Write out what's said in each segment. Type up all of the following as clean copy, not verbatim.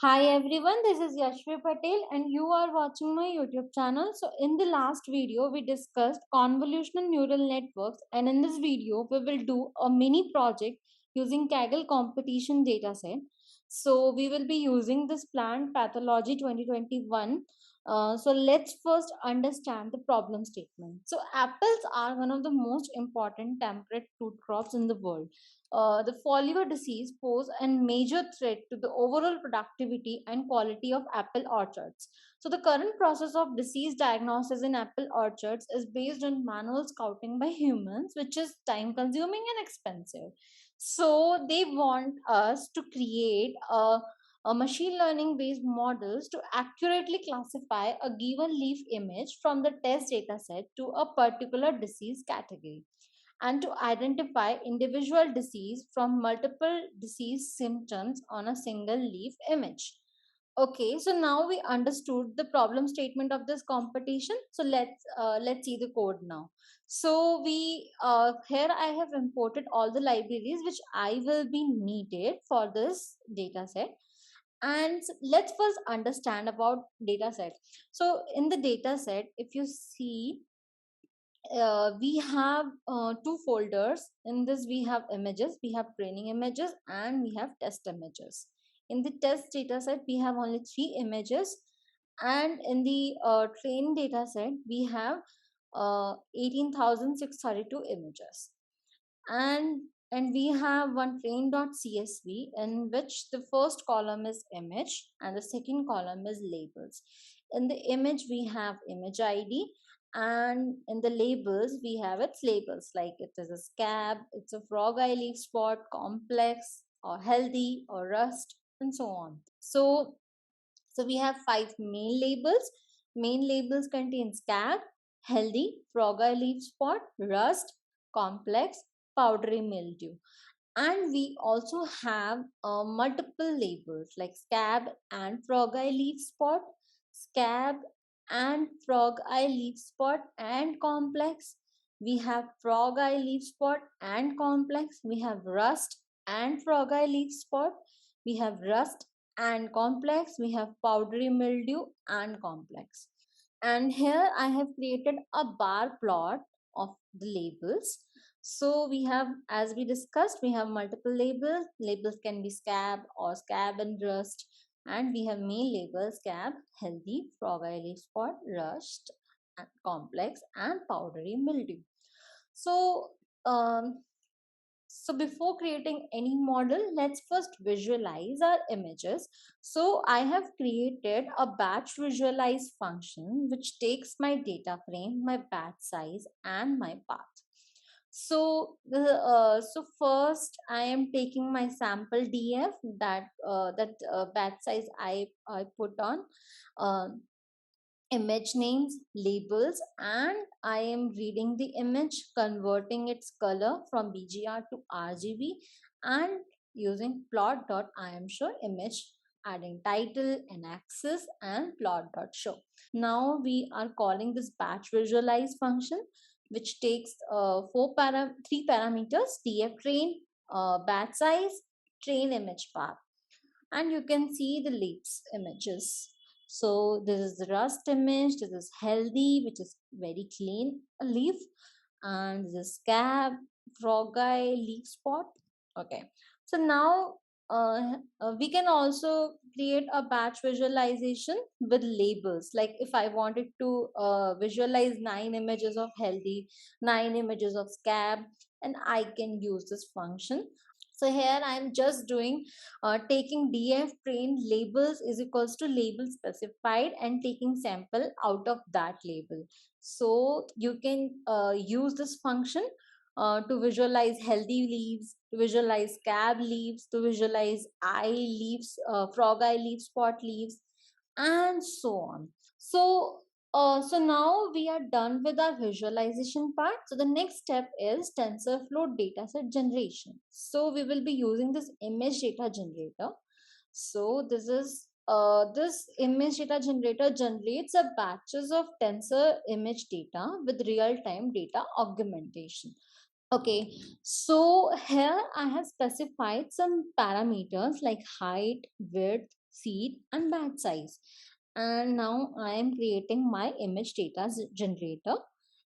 Hi everyone, this is Yashvi Patel and you are watching my YouTube channel. So in the last video, we discussed convolutional neural networks, and in this video, we will do a mini project using Kaggle competition dataset. So we will be using this plant pathology 2021. So let's first understand the problem statement. So apples are one of the most important temperate fruit crops in the world. The foliar disease pose a major threat to the overall productivity and quality of apple orchards. So, the current process of disease diagnosis in apple orchards is based on manual scouting by humans, which is time consuming and expensive. So, they want us to create a machine learning based models to accurately classify a given leaf image from the test data set to a particular disease category, and to identify individual disease from multiple disease symptoms on a single leaf image. Okay, so now we understood the problem statement of this competition. So let's see the code now. So we here I have imported all the libraries which I will be needed for this data set. And let's first understand about data set. So in the data set, if you see, we have two folders. In this we have images, we have training images, and we have test images. In the test data set we have only three images, and in the train data set we have 18,632 images. And we have one train.csv in which the first column is image and the second column is labels. In the image we have image id, and in the labels we have its labels, like it is a scab, it's a frog eye leaf spot, complex or healthy or rust, and so on. So we have five main labels. Main labels contain scab, healthy, frog eye leaf spot, rust, complex, powdery mildew. And we also have multiple labels like scab and frog eye leaf spot, scab and frog eye leaf spot and complex. We have frog eye leaf spot and complex. We have rust and frog eye leaf spot. We have rust and complex. We have powdery mildew and complex. And here I have created a bar plot of the labels. So we have, as we discussed, we have multiple labels. Labels can be scab or scab and rust. And we have main labels: scab, healthy, frog eye leaf spot, rust, and complex, and powdery mildew. So um, so before creating any model, let's first visualize our images. So I have created a batch visualize function which takes my data frame, my batch size, and my path. So first I am taking my sample df, that batch size I put on. Um image names, labels, and I am reading the image, converting its color from BGR to RGB, and using plot.imshow image, adding title and axis and plot.show. Now we are calling this batch visualize function, which takes three parameters: df train, batch size, train image path, and you can see the leaves images. So this is the rust image, this is healthy, which is very clean leaf, and this is scab, frog eye, leaf spot. Okay, so now we can also create a batch visualization with labels. Like if I wanted to visualize 9 images of healthy, 9 images of scab, and I can use this function. So here I am just doing taking df train labels is equals to label specified and taking sample out of that label. So you can use this function to visualize healthy leaves, to visualize scab leaves, to visualize eye leaves, frog eye leaf spot leaves, and so on. So now we are done with our visualization part. So the next step is TensorFlow dataset generation. So we will be using this image data generator. So this image data generator generates a batches of tensor image data with real-time data augmentation. Okay, so here I have specified some parameters like height, width, seed, and batch size. And now I am creating my image data generator,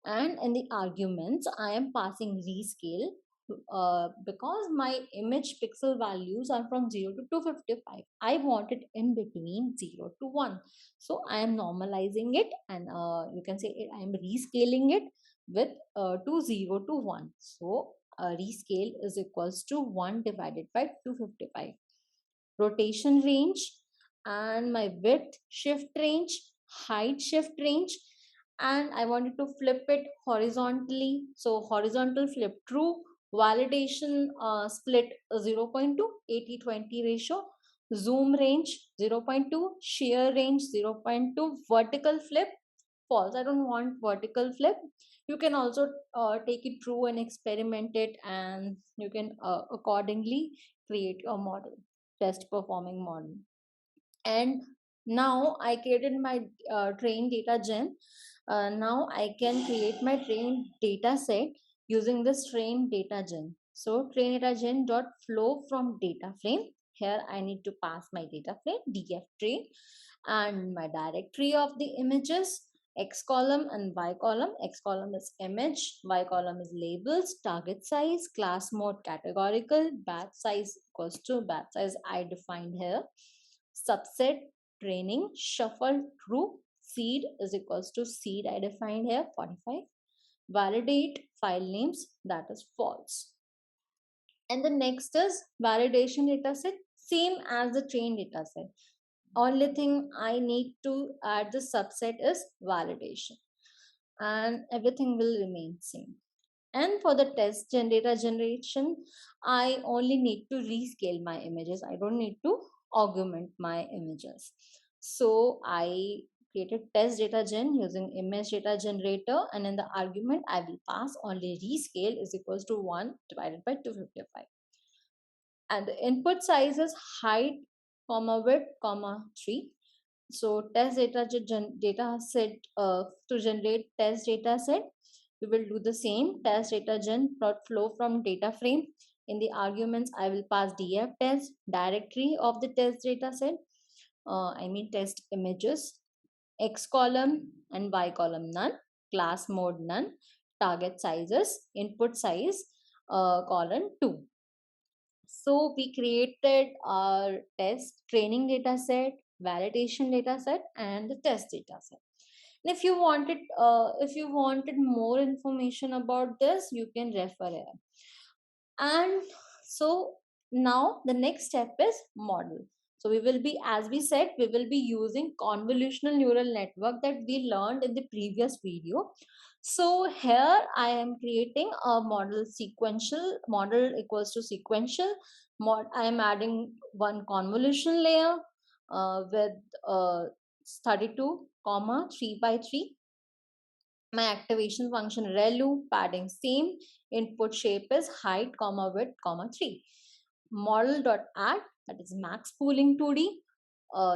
and in the arguments I am passing rescale because my image pixel values are from 0 to 255. I want it in between 0 to 1. So I am normalizing it, and you can say I am rescaling it with to 0 to 1. So rescale is equals to 1 divided by 255. Rotation range and my width shift range, height shift range, and I wanted to flip it horizontally. So horizontal flip true, validation split 0 0.2, 80-20 ratio, zoom range 0 0.2, shear range 0 0.2, vertical flip false. I don't want vertical flip. You can also take it true and experiment it, and you can accordingly create a model, best performing model. And now I created my train data gen. Now I can create my train data set using this train data gen. So train data gen dot flow from data frame. Here I need to pass my data frame df train and my directory of the images, x column and y column. X column is image, y column is labels, target size, class mode categorical, batch size equals to batch size I defined here, subset training shuffle true, seed is equals to seed I defined here 45, validate file names, that is false. And the next is validation dataset, same as the train dataset. Only thing I need to add the subset is validation, and everything will remain same. And for the test data generation, I only need to rescale my images. I don't need to augment my images. So I created test data gen using image data generator, and in the argument I will pass only rescale is equals to 1 divided by 255. And the input size is height comma width comma 3. So test data set, to generate test data set we will do the same test data gen plot flow from data frame. In the arguments I will pass df test, directory of the test data set, I mean test images, x column and y column none, class mode none, target sizes, input size column 2. So we created our test training data set, validation data set, and the test data set. And if you wanted more information about this, you can refer here. And so now the next step is model. So we will be, as we said, we will be using convolutional neural network that we learned in the previous video. So here I am creating a model sequential, model equals to sequential. I am adding one convolution layer with 32 comma 3 by 3. My activation function relu, padding same, input shape is height comma width comma 3. Model dot add, that is max pooling 2D,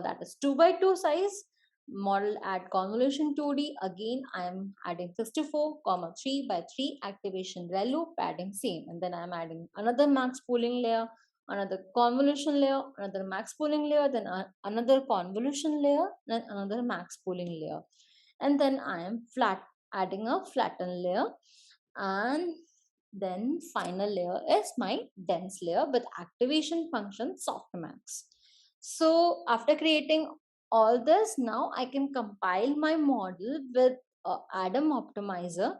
that is 2 by 2 size. Model add convolution 2D, again I am adding 64 comma 3 by 3, activation relu, padding same, and then I am adding another max pooling layer, another convolution layer, another max pooling layer, then another convolution layer, then another max pooling layer, and then I am adding a flatten layer, and then final layer is my dense layer with activation function softmax. So after creating all this, now I can compile my model with Adam optimizer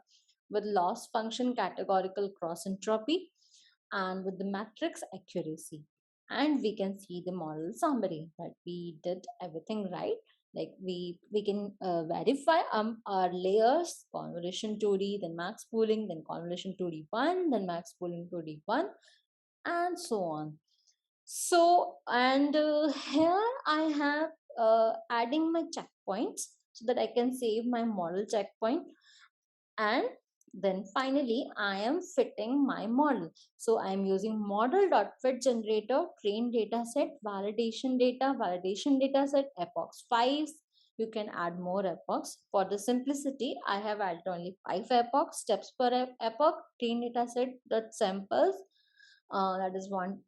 with loss function categorical cross entropy and with the matrix accuracy, and we can see the model summary that we did everything right. Like we can verify our layers, convolution 2D, then max pooling, then convolution 2D1, then max pooling 2D1, and so on. So and here I have adding my checkpoints so that I can save my model checkpoint, and then finally I am fitting my model. So I am using model.fit generator, train dataset, validation dataset, epochs 5. You can add more epochs. For the simplicity, I have added only 5 epochs, steps per epoch, train dataset, that samples, that is one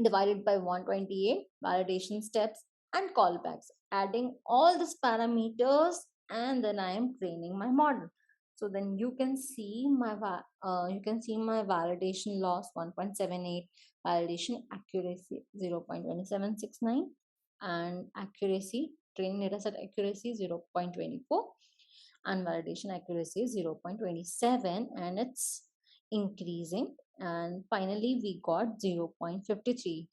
divided by 128 validation steps and callbacks, adding all these parameters, and then I am training my model. So then you can see my validation loss 1.78, validation accuracy 0.2769, and accuracy, training data set accuracy 0.24, and validation accuracy 0.27, and it's increasing. And finally we got 0.53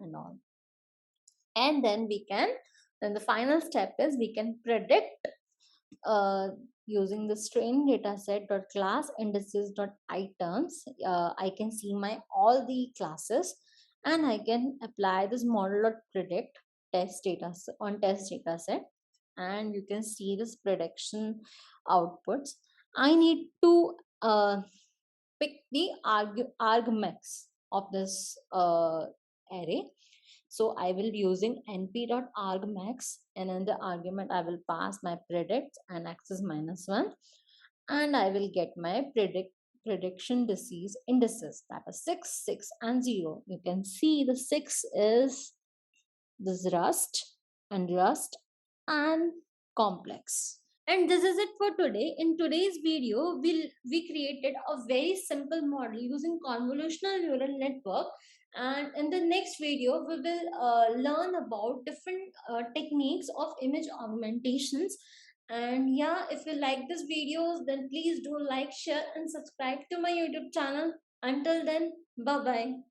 and all. And then the final step is we can predict uh, using the train data set dot class indices dot items. I can see my all the classes, and I can apply this model dot predict on test data set, and you can see this prediction outputs. I need to pick the argmax of this array. So I will be using np.argmax, and in the argument I will pass my predict and axis -1, and I will get my prediction disease indices, that is 6, 6 and 0. You can see the 6 is this rust and complex. And this is it for today. In today's video, we created a very simple model using convolutional neural network. And in the next video, we will learn about different techniques of image augmentations. And yeah, if you like these videos, then please do like, share, and subscribe to my YouTube channel. Until then, bye bye.